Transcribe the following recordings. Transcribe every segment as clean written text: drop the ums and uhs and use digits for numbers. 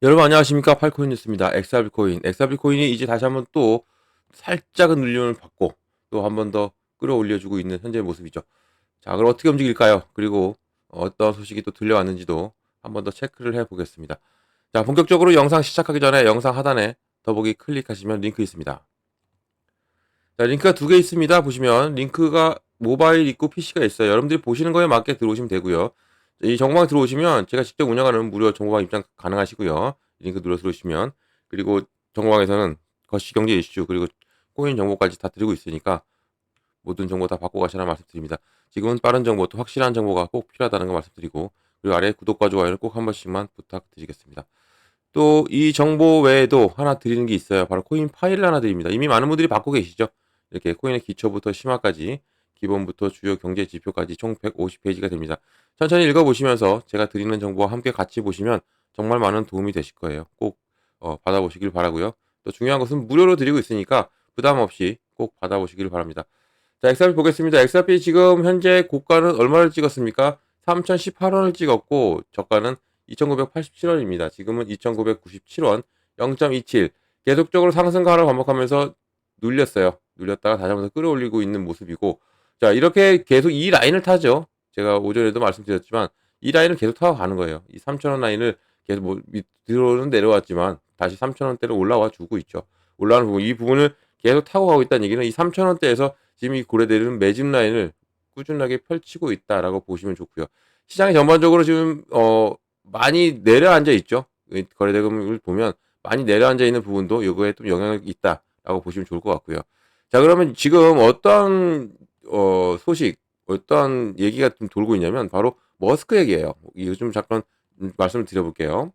여러분 안녕하십니까? 팔코인 뉴스입니다. XRP 코인. XRP 코인이 이제 다시 한번 또 살짝은 눌림을 받고 또 한 번 더 끌어올려주고 있는 현재의 모습이죠. 자, 그럼 어떻게 움직일까요? 그리고 어떤 소식이 또 들려왔는지도 한 번 더 체크를 해보겠습니다. 자, 본격적으로 영상 시작하기 전에 영상 하단에 더보기 클릭하시면 링크 있습니다. 자, 링크가 두 개 있습니다. 보시면 링크가 모바일 있고 PC가 있어요. 여러분들이 보시는 거에 맞게 들어오시면 되고요. 이 정보방 들어오시면 제가 직접 운영하는 무료 정보방 입장 가능하시고요. 링크 눌러 들어오시면. 그리고 정보방에서는 거시경제 이슈 그리고 코인 정보까지 다 드리고 있으니까 모든 정보 다 받고 가시라 말씀드립니다. 지금은 빠른 정보 또 확실한 정보가 꼭 필요하다는 거 말씀드리고, 그리고 아래 구독과 좋아요를 꼭 한 번씩만 부탁드리겠습니다. 또 이 정보 외에도 하나 드리는 게 있어요. 바로 코인 파일을 하나 드립니다. 이미 많은 분들이 받고 계시죠. 이렇게 코인의 기초부터 심화까지, 기본부터 주요 경제 지표까지 총 150페이지가 됩니다. 천천히 읽어보시면서 제가 드리는 정보와 함께 같이 보시면 정말 많은 도움이 되실 거예요. 꼭 받아보시길 바라고요. 또 중요한 것은 무료로 드리고 있으니까 부담 없이 꼭 받아보시길 바랍니다. 자, XRP 보겠습니다. XRP 지금 현재 고가는 얼마를 찍었습니까? 3018원을 찍었고 저가는 2987원입니다. 지금은 2997원, 0.27. 계속적으로 상승과 하락을 반복하면서 눌렸어요. 눌렸다가 다시 한번 끌어올리고 있는 모습이고, 자, 이렇게 계속 이 라인을 타죠. 제가 오전에도 말씀드렸지만 이 라인을 계속 타고 가는 거예요. 이 3,000원 라인을 계속 밑으로는 내려왔지만 다시 3,000원대로 올라와 주고 있죠. 올라오는 부분, 이 부분을 계속 타고 가고 있다는 얘기는 이 3,000원대에서 지금 이 고려되는 매집 라인을 꾸준하게 펼치고 있다라고 보시면 좋고요. 시장이 전반적으로 지금 많이 내려앉아 있죠. 거래대금을 보면 많이 내려앉아 있는 부분도 이거에 좀 영향이 있다라고 보시면 좋을 것 같고요. 자, 그러면 지금 어떤 소식, 어떤 얘기가 좀 돌고 있냐면 바로 머스크 얘기예요. 이거 좀 잠깐 말씀을 드려볼게요.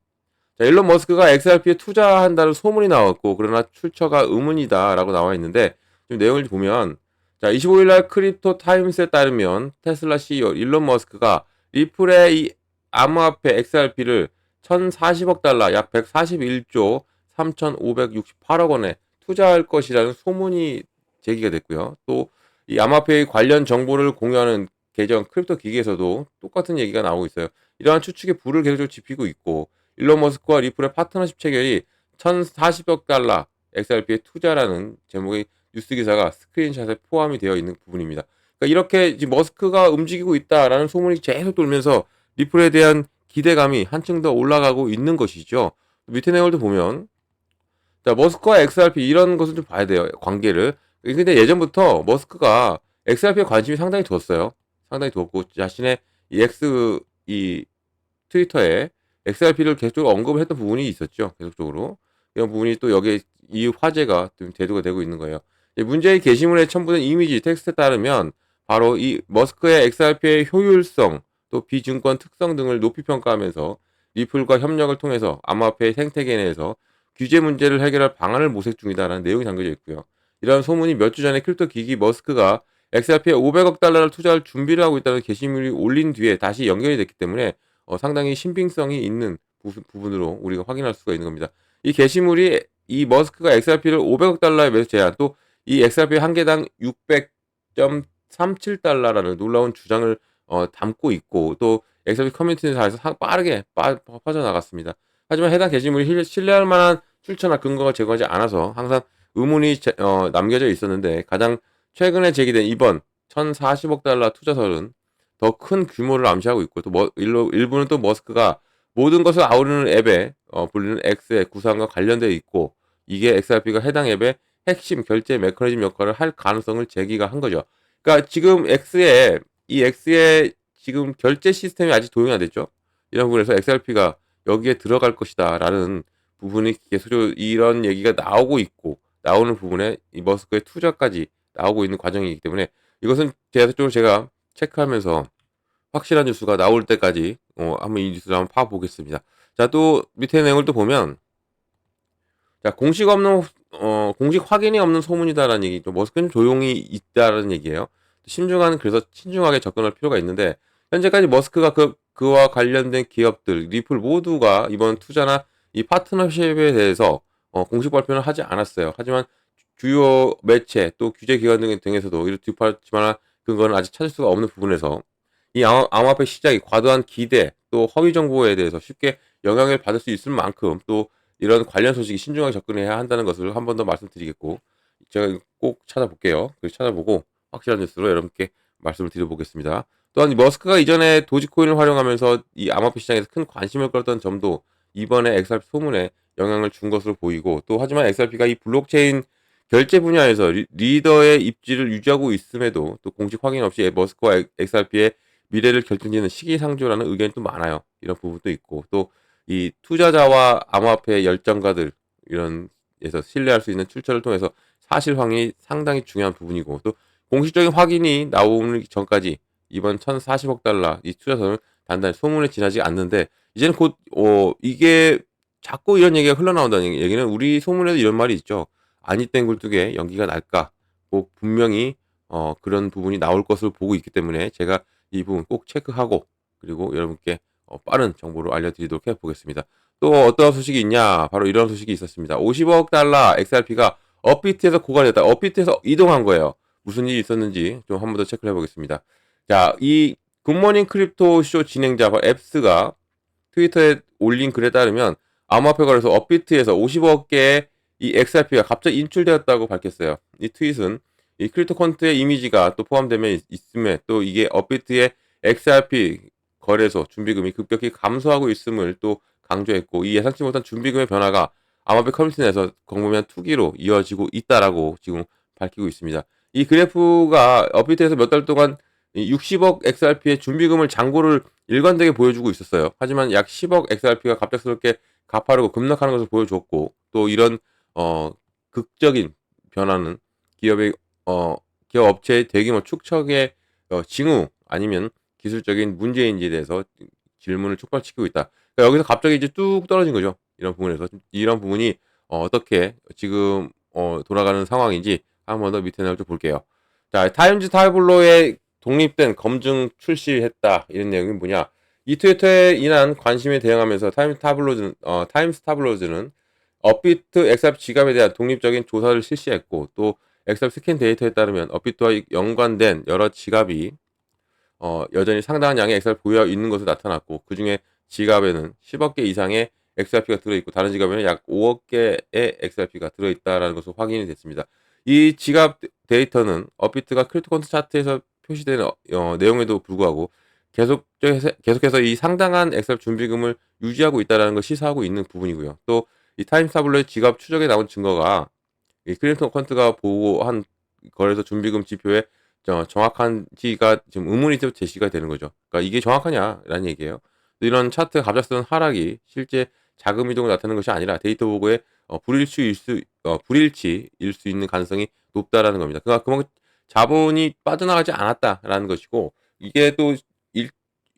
자, 일론 머스크가 XRP에 투자한다는 소문이 나왔고, 그러나 출처가 의문이다라고 나와 있는데, 지금 내용을 보면, 자, 25일 날 크립토 타임스에 따르면 테슬라 CEO 일론 머스크가 리플의 이 암호화폐 XRP를 1,040억 달러, 약 141조 3,568억 원에 투자할 것이라는 소문이 제기가 됐고요. 또 이 암호화폐 관련 정보를 공유하는 계정 크립토 기기에서도 똑같은 얘기가 나오고 있어요. 이러한 추측에 불을 계속 지피고 있고, 일론 머스크와 리플의 파트너십 체결이 1,040억 달러 XRP에 투자라는 제목의 뉴스 기사가 스크린샷에 포함이 되어 있는 부분입니다. 그러니까 이렇게 지금 머스크가 움직이고 있다라는 소문이 계속 돌면서 리플에 대한 기대감이 한층 더 올라가고 있는 것이죠. 밑에 내용을 보면, 자, 머스크와 XRP 이런 것을 좀 봐야 돼요. 관계를. 근데 예전부터 머스크가 XRP에 관심이 상당히 뒀어요. 상당히 뒀고 자신의 이 트위터에 XRP를 계속적으로 언급을 했던 부분이 있었죠. 계속적으로. 이런 부분이 또 여기에 이 화제가 좀 대두가 되고 있는 거예요. 문제의 게시물에 첨부된 이미지, 텍스트에 따르면 바로 이 머스크의 XRP의 효율성, 또 비증권 특성 등을 높이 평가하면서 리플과 협력을 통해서 암호화폐의 생태계 내에서 규제 문제를 해결할 방안을 모색 중이다라는 내용이 담겨져 있고요. 이런 소문이 몇 주 전에 크립토 기기 머스크가 XRP에 500억 달러를 투자할 준비를 하고 있다는 게시물이 올린 뒤에 다시 연결이 됐기 때문에 상당히 신빙성이 있는 부분으로 우리가 확인할 수가 있는 겁니다. 이 게시물이 이 머스크가 XRP를 500억 달러에 매수 제한, 또 이 XRP 한 개당 600.37달러라는 놀라운 주장을 담고 있고, 또 XRP 커뮤니티 내에서 빠르게 퍼져나갔습니다. 하지만 해당 게시물이 신뢰할 만한 출처나 근거가 제공하지 않아서 항상 의문이 남겨져 있었는데, 가장 최근에 제기된 이번 1,040억 달러 투자설은 더 큰 규모를 암시하고 있고, 또 일부는 또 머스크가 모든 것을 아우르는 앱에 불리는 X의 구상과 관련되어 있고, 이게 XRP가 해당 앱의 핵심 결제 메커니즘 역할을 할 가능성을 제기가 한 거죠. 그러니까 지금 X의 지금 결제 시스템이 아직 도용이 안 됐죠. 이런 부분에서 XRP가 여기에 들어갈 것이다라는 부분이 계속 이런 얘기가 나오고 있고, 나오는 부분에 이 머스크의 투자까지 나오고 있는 과정이기 때문에 이것은 제가 체크하면서 확실한 뉴스가 나올 때까지 한번 이 뉴스를 한번 파보겠습니다. 자, 또 밑에 내용을 또 보면, 자, 공식 확인이 없는 소문이다라는 얘기, 또 머스크는 조용히 있다라는 얘기예요. 그래서 신중하게 접근할 필요가 있는데, 현재까지 머스크가 그와 관련된 기업들, 리플 모두가 이번 투자나 이 파트너십에 대해서 공식 발표는 하지 않았어요. 하지만 주요 매체 또 규제 기관 등에서도 이런 뒷받침하는 그거는 아직 찾을 수가 없는 부분에서 이 암호화폐 시장이 과도한 기대 또 허위 정보에 대해서 쉽게 영향을 받을 수 있을 만큼 또 이런 관련 소식이 신중하게 접근해야 한다는 것을 한 번 더 말씀드리겠고 제가 꼭 찾아볼게요. 찾아보고 확실한 뉴스로 여러분께 말씀을 드려보겠습니다. 또한 이 머스크가 이전에 도지코인을 활용하면서 이 암호화폐 시장에서 큰 관심을 끌었던 점도 이번에 XRP 소문에 영향을 준 것으로 보이고 또 하지만 XRP가 이 블록체인 결제 분야에서 리더의 입지를 유지하고 있음에도 또 공식 확인 없이 머스크와 XRP의 미래를 결정짓는 시기상조라는 의견이 또 많아요. 이런 부분도 있고 또 이 투자자와 암호화폐 열정가들 이런 에서 신뢰할 수 있는 출처를 통해서 사실 확인이 상당히 중요한 부분이고 또 공식적인 확인이 나오기 전까지 이번 1,040억 달러 이 투자선을 단단히 소문에 지나지 않는데 이제는 곧 이게 자꾸 이런 얘기가 흘러나온다는 얘기는 우리 소문에도 이런 말이 있죠. 아니 땡 굴뚝에 연기가 날까? 꼭 분명히 그런 부분이 나올 것을 보고 있기 때문에 제가 이 부분 꼭 체크하고 그리고 여러분께 빠른 정보를 알려드리도록 해보겠습니다. 또 어떤 소식이 있냐? 바로 이런 소식이 있었습니다. 50억 달러 XRP가 업비트에서 고갈됐다. 업비트에서 이동한 거예요. 무슨 일이 있었는지 좀 한 번 더 체크를 해보겠습니다. 자, 이 굿모닝 크립토 쇼 진행자 앱스가 트위터에 올린 글에 따르면 암호화폐 거래소 업비트에서 50억 개의 이 XRP가 갑자기 인출되었다고 밝혔어요. 이 트윗은 이 크립토 콘트의 이미지가 또 포함되면 있음에 또 이게 업비트의 XRP 거래소 준비금이 급격히 감소하고 있음을 또 강조했고 이 예상치 못한 준비금의 변화가 암호화폐 커뮤니티 내에서 광범위한 투기로 이어지고 있다라고 지금 밝히고 있습니다. 이 그래프가 업비트에서 몇 달 동안 60억 XRP의 준비금을 잔고를 일관되게 보여주고 있었어요. 하지만 약 10억 XRP가 갑작스럽게 가파르고 급락하는 것을 보여줬고 또 이런 극적인 변화는 기업의 기업 업체의 대규모 축적의 징후 아니면 기술적인 문제인지에 대해서 질문을 촉발시키고 있다. 그러니까 여기서 갑자기 이제 뚝 떨어진 거죠. 이런 부분에서 이런 부분이 어떻게 지금 돌아가는 상황인지 한 번 더 밑에 내용 좀 볼게요. 자, 타임즈 타블로에 독립된 검증 출시했다 이런 내용이 뭐냐? 이 트위터에 인한 관심에 대응하면서 타임스 타블로즈는 업비트 엑스앱 지갑에 대한 독립적인 조사를 실시했고 또 엑스앱 스캔 데이터에 따르면 업비트와 연관된 여러 지갑이 여전히 상당한 양의 엑스알피 보유하고 있는 것으로 나타났고 그 중에 지갑에는 10억 개 이상의 XRP가 들어있고 다른 지갑에는 약 5억 개의 XRP가 들어있다라는 것으로 확인이 됐습니다. 이 지갑 데이터는 업비트가 크립토컨트 차트에서 표시되는 내용에도 불구하고 계속해서 이 상당한 XRP 준비금을 유지하고 있다는 걸 시사하고 있는 부분이고요. 또 이 타임스타블로의 지갑 추적에 나온 증거가 이 크립토컨트가 보고한 거래소 준비금 지표에 정확한지가 지금 의문이 좀 제시가 되는 거죠. 그러니까 이게 정확하냐라는 얘기예요. 이런 차트 갑작스러운 하락이 실제 자금 이동을 나타내는 것이 아니라 데이터 보고에 불일치일 수 있는 가능성이 높다라는 겁니다. 그러니까 그만큼 자본이 빠져나가지 않았다라는 것이고 이게 또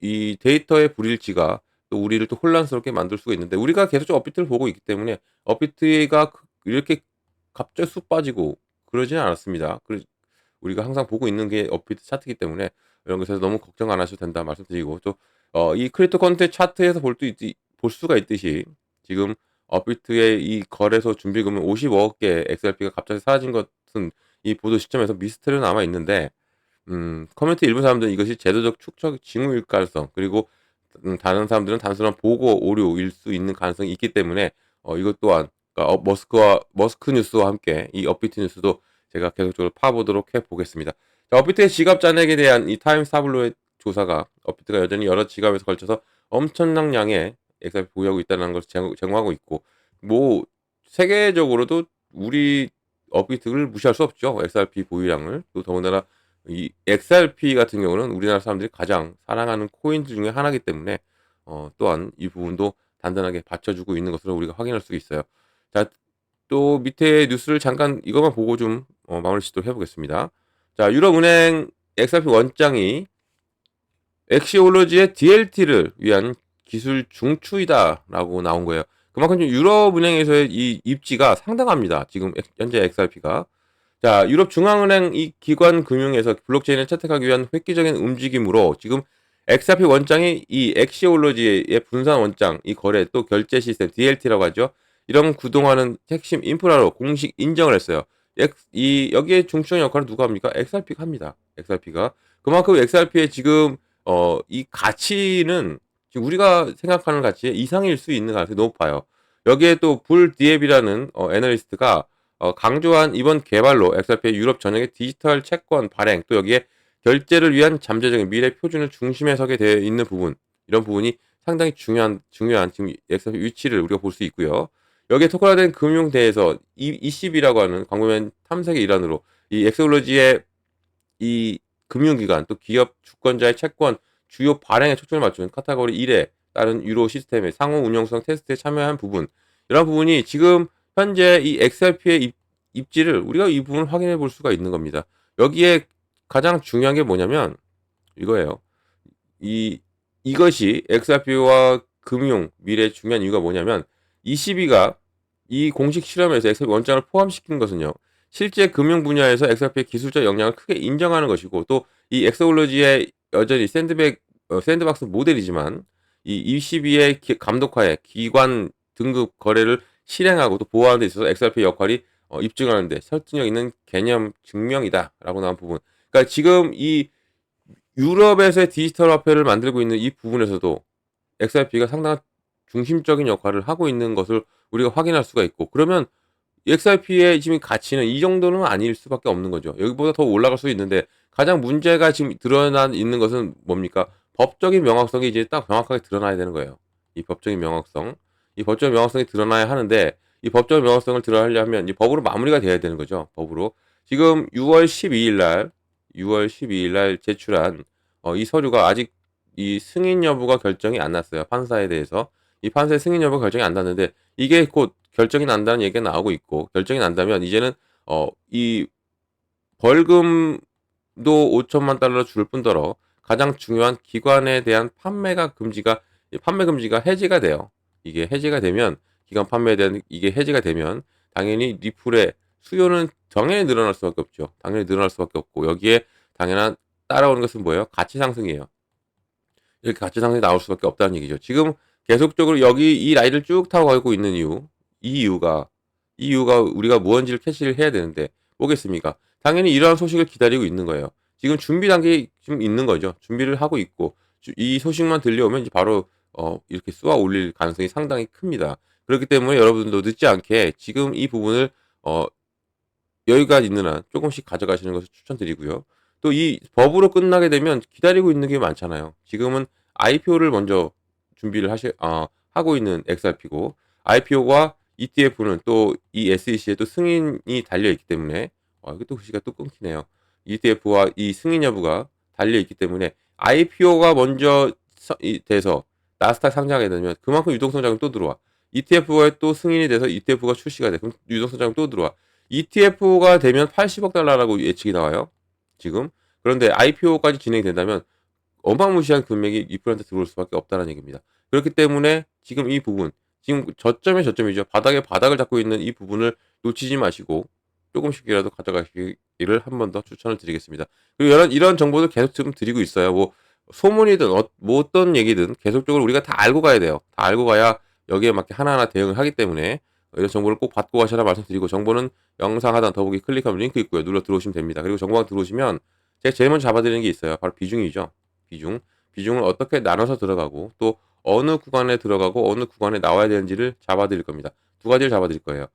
이 데이터의 불일치가 또 우리를 또 혼란스럽게 만들 수가 있는데 우리가 계속 업비트를 보고 있기 때문에 업비트가 이렇게 갑자기 쑥 빠지고 그러지는 않았습니다. 우리가 항상 보고 있는 게 업비트 차트이기 때문에 이런 것에서 너무 걱정 안 하셔도 된다 말씀드리고 또 이 크립토 컨텐츠 차트에서 볼 수가 있듯이 지금 업비트의 이 거래소 준비금은 55억 개 XRP가 갑자기 사라진 것은 이 보도 시점에서 미스터리로 남아 있는데 커뮤니티 일부 사람들은 이것이 제도적 축적 징후일 가능성 그리고 다른 사람들은 단순한 보고 오류일 수 있는 가능성이 있기 때문에 이것 또한 그러니까 머스크 뉴스와 함께 이 업비트 뉴스도 제가 계속적으로 파보도록 해보겠습니다. 자, 업비트의 지갑 잔액에 대한 이 타임스 타블로의 조사가 업비트가 여전히 여러 지갑에서 걸쳐서 엄청난 양의 XRP 보유하고 있다는 것을 제공하고 있고 뭐 세계적으로도 우리 업비트를 무시할 수 없죠. XRP 보유량을 또 더군다나 이 XRP 같은 경우는 우리나라 사람들이 가장 사랑하는 코인 중에 하나이기 때문에 또한 이 부분도 단단하게 받쳐주고 있는 것으로 우리가 확인할 수 있어요. 자, 또 밑에 뉴스를 잠깐 이것만 보고 좀 마무리 짓도록 해보겠습니다. 자, 유럽은행 XRP 원장이 엑시올로지의 DLT를 위한 기술 중추이다라고 나온 거예요. 그만큼 유럽은행에서의 이 입지가 상당합니다. 지금 현재 XRP가. 자, 유럽 중앙은행 이 기관 금융에서 블록체인을 채택하기 위한 획기적인 움직임으로 지금 XRP 원장이 이 엑시올로지의 분산 원장, 이 거래 또 결제 시스템 DLT라고 하죠. 이런 구동하는 핵심 인프라로 공식 인정을 했어요. 여기에 중추적 역할을 누가 합니까? XRP가 합니다. XRP가. 그만큼 XRP의 지금 이 가치는 지금 우리가 생각하는 가치의 이상일 수 있는 가능성이 높아요. 여기에 또 불 디앱이라는 애널리스트가 강조한 이번 개발로 XRP의 유럽 전역의 디지털 채권 발행, 또 여기에 결제를 위한 잠재적인 미래 표준을 중심에 서게 되어 있는 부분, 이런 부분이 상당히 중요한 지금 XRP 위치를 우리가 볼 수 있고요. 여기에 특화된 금융대에서 E10이라고 하는 광범위한 탐색의 일환으로 이 엑스올로지의 이 금융기관 또 기업 주권자의 채권 주요 발행에 초점을 맞춘 카테고리 1에 따른 유로 시스템의 상호 운영성 테스트에 참여한 부분, 이런 부분이 지금 현재 이 XRP의 입지를 우리가 이 부분을 확인해 볼 수가 있는 겁니다. 여기에 가장 중요한 게 뭐냐면 이거예요. 이것이 XRP와 금융 미래의 중요한 이유가 뭐냐면 22가 이 공식 실험에서 XRP 원장을 포함시킨 것은요. 실제 금융 분야에서 XRP의 기술적 역량을 크게 인정하는 것이고, 또 이 엑소올로지의 여전히 샌드박스 모델이지만 이 22의 감독하에 기관 등급 거래를 실행하고 또 보호하는 데 있어서 XRP의 역할이 입증하는 데 설득력 있는 개념 증명이다라고 나온 부분. 그러니까 지금 이 유럽에서의 디지털 화폐를 만들고 있는 이 부분에서도 XRP가 상당한 중심적인 역할을 하고 있는 것을 우리가 확인할 수가 있고, 그러면 XRP의 지금 가치는 이 정도는 아닐 수밖에 없는 거죠. 여기보다 더 올라갈 수 있는데, 가장 문제가 지금 드러나 있는 것은 뭡니까? 법적인 명확성이 이제 딱 명확하게 드러나야 되는 거예요. 이 법적인 명확성. 이 법적인 명확성이 드러나야 하는데, 이 법적인 명확성을 드러나려면 이 법으로 마무리가 돼야 되는 거죠. 법으로. 지금 6월 12일 날 제출한 이 서류가 아직 이 승인 여부가 결정이 안 났어요. 판사에 대해서. 이 판사의 승인 여부가 결정이 안 났는데, 이게 곧 결정이 난다는 얘기가 나오고 있고, 결정이 난다면 이제는 이 벌금도 5천만 달러 줄 뿐더러 가장 중요한 기관에 대한 판매 금지가 해지가 돼요. 이게 해지가 되면, 기관 판매에 대한 이게 해지가 되면 당연히 리플의 수요는 당연히 늘어날 수밖에 없죠. 당연히 늘어날 수밖에 없고, 여기에 당연한 따라오는 것은 뭐예요? 가치 상승이에요. 이렇게 가치 상승이 나올 수밖에 없다는 얘기죠. 지금 계속적으로 여기 이 라인을 쭉 타고 가고 있는 이 이유가 우리가 무언지를 캐치를 해야 되는데 뭐겠습니까? 당연히 이러한 소식을 기다리고 있는 거예요. 지금 준비 단계에 지금 있는 거죠. 준비를 하고 있고, 이 소식만 들려오면 이제 바로 이렇게 쏘아 올릴 가능성이 상당히 큽니다. 그렇기 때문에 여러분도 늦지 않게 지금 이 부분을 어, 여유가 있는 한 조금씩 가져가시는 것을 추천드리고요. 또 이 법으로 끝나게 되면 기다리고 있는 게 많잖아요. 지금은 IPO를 먼저 준비를 하고 있는 XRP고, IPO와 ETF는 또 이 SEC에 또 승인이 달려 있기 때문에 이게 또 글씨가 또 끊기네요. ETF와 이 승인 여부가 달려 있기 때문에 IPO가 먼저 돼서 나스닥 상장하게 되면 그만큼 유동성 자금 또 들어와. ETF가 또 승인이 돼서 ETF가 출시가 돼. 그럼 유동성 자금 또 들어와. ETF가 되면 80억 달러라고 예측이 나와요. 지금. 그런데 IPO까지 진행된다면 어마무시한 금액이 리플한테 들어올 수밖에 없다는 얘기입니다. 그렇기 때문에 지금 이 부분, 지금 저점의 저점이죠. 바닥에 바닥을 잡고 있는 이 부분을 놓치지 마시고 조금씩이라도 가져가시기를 한 번 더 추천을 드리겠습니다. 그리고 이런 정보도 계속 좀 드리고 있어요. 뭐 소문이든 뭐 어떤 얘기든 계속적으로 우리가 다 알고 가야 돼요. 다 알고 가야 여기에 맞게 하나하나 대응을 하기 때문에 이런 정보를 꼭 받고 가셔라 말씀드리고, 정보는 영상 하단 더보기 클릭하면 링크 있고요. 눌러 들어오시면 됩니다. 그리고 정보가 들어오시면 제가 제일 먼저 잡아드리는 게 있어요. 바로 비중이죠. 비중을 어떻게 나눠서 들어가고 또 어느 구간에 들어가고 어느 구간에 나와야 되는지를 잡아드릴 겁니다. 두 가지를 잡아드릴 거예요.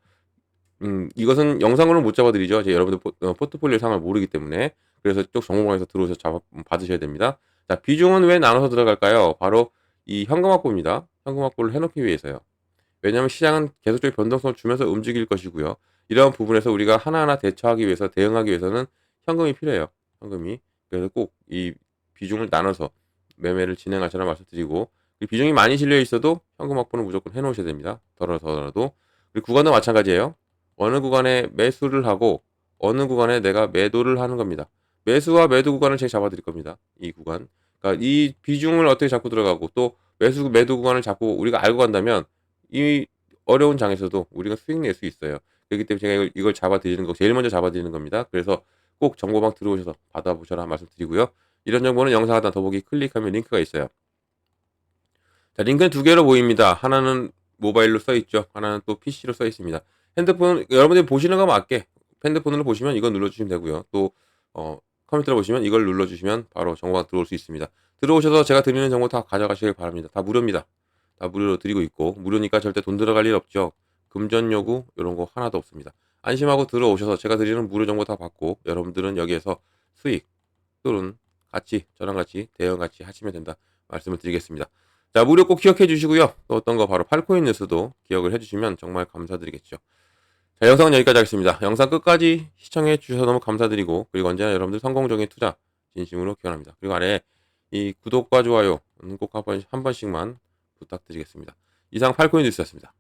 이것은 영상으로는 못 잡아드리죠. 여러분들 포트폴리오 상을 모르기 때문에. 그래서 쪽 정보방에서 들어오셔서 받으셔야 됩니다. 자, 비중은 왜 나눠서 들어갈까요? 바로 이 현금 확보입니다. 현금 확보를 해놓기 위해서요. 왜냐하면 시장은 계속적인 변동성을 주면서 움직일 것이고요. 이러한 부분에서 우리가 하나하나 대처하기 위해서, 대응하기 위해서는 현금이 필요해요. 현금이. 그래서 꼭 이 비중을 나눠서 매매를 진행하시라 말씀드리고, 비중이 많이 실려 있어도 현금 확보는 무조건 해놓으셔야 됩니다. 덜어도. 그리고 구간도 마찬가지예요. 어느 구간에 매수를 하고 어느 구간에 내가 매도를 하는 겁니다. 매수와 매도 구간을 제가 잡아드릴 겁니다. 이 구간. 그러니까 이 비중을 어떻게 잡고 들어가고 또 매수 매도 구간을 잡고 우리가 알고 간다면 이 어려운 장에서도 우리가 수익 낼 수 있어요. 그렇기 때문에 제가 이걸 잡아드리는 거, 제일 먼저 잡아드리는 겁니다. 그래서 꼭 정보방 들어오셔서 받아보셔라 말씀드리고요. 이런 정보는 영상 하단 더보기 클릭하면 링크가 있어요. 자, 링크는 두 개로 보입니다. 하나는 모바일로 써 있죠. 하나는 또 PC로 써 있습니다. 핸드폰 여러분들이 보시는 거 맞게 핸드폰으로 보시면 이거 눌러주시면 되고요. 또 컴퓨터로 보시면 이걸 눌러주시면 바로 정보가 들어올 수 있습니다. 들어오셔서 제가 드리는 정보 다 가져가시길 바랍니다. 다 무료입니다. 다 무료로 드리고 있고 무료니까 절대 돈 들어갈 일 없죠. 금전 요구 이런 거 하나도 없습니다. 안심하고 들어오셔서 제가 드리는 무료 정보 다 받고 여러분들은 여기에서 수익 또는 같이 저랑 같이 대응 같이 하시면 된다 말씀을 드리겠습니다. 자, 무료 꼭 기억해 주시고요. 또 어떤 거 바로 팔코인 뉴스도 기억을 해 주시면 정말 감사드리겠죠. 자, 영상은 여기까지 하겠습니다. 영상 끝까지 시청해 주셔서 너무 감사드리고 그리고 언제나 여러분들 성공적인 투자 진심으로 기원합니다. 그리고 아래 이 구독과 좋아요 꼭 한 번씩만 부탁드리겠습니다. 이상 팔코인 뉴스였습니다.